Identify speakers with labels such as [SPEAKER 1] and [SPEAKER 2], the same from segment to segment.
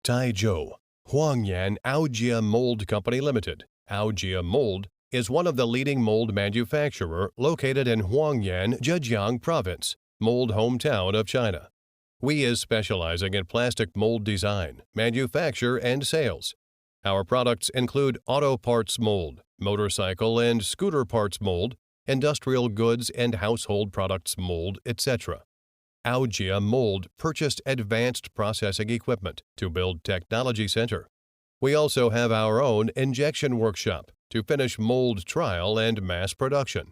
[SPEAKER 1] Taizhou Huangyan Aojie Mold Company Limited, Aojie Mold, is one of the leading mold manufacturer located in Huangyan, Zhejiang Province, mold hometown of China. We is specializing in plastic mold design, manufacture, and sales. Our products include auto parts mold, motorcycle and scooter parts mold, industrial goods and household products mold, etc. Aojie Mold purchased advanced processing equipment to build technology center. We also have our own injection workshop to finish mold trial and mass production.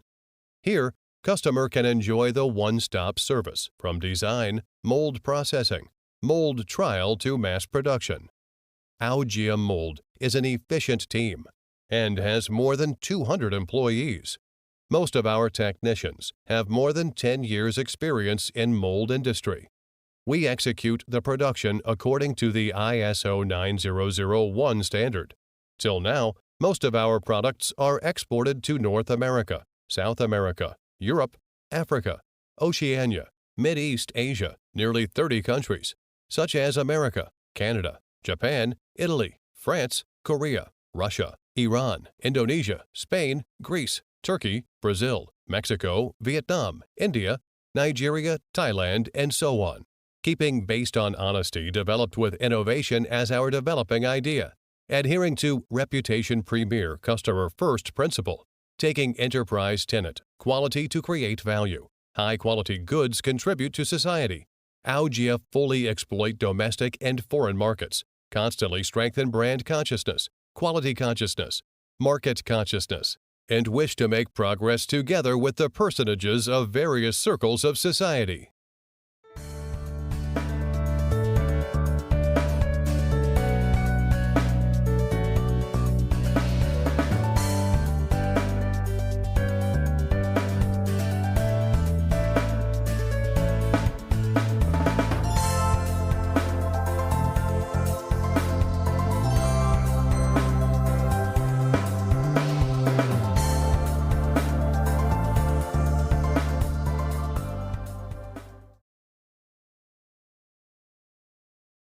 [SPEAKER 1] Here, customer can enjoy the one-stop service from design, mold processing, mold trial to mass production. Aojie Mold is an efficient team and has more than 200 employees. Most of our technicians have more than 10 years' experience in mold industry. We execute the production according to the ISO 9001 standard. Till now, most of our products are exported to North America, South America, Europe, Africa, Oceania, Mid-East Asia, nearly 30 countries, such as America, Canada, Japan, Italy, France, Korea, Russia, Iran, Indonesia, Spain, Greece, Turkey, Brazil, Mexico, Vietnam, India, Nigeria, Thailand, and so on, keeping based on honesty developed with innovation as our developing idea, adhering to reputation premier customer first principle, taking enterprise tenet, quality to create value, high-quality goods contribute to society. Aojie fully exploit domestic and foreign markets, constantly strengthen brand consciousness, quality consciousness, market consciousness, and wish to make progress together with the personages of various circles of society.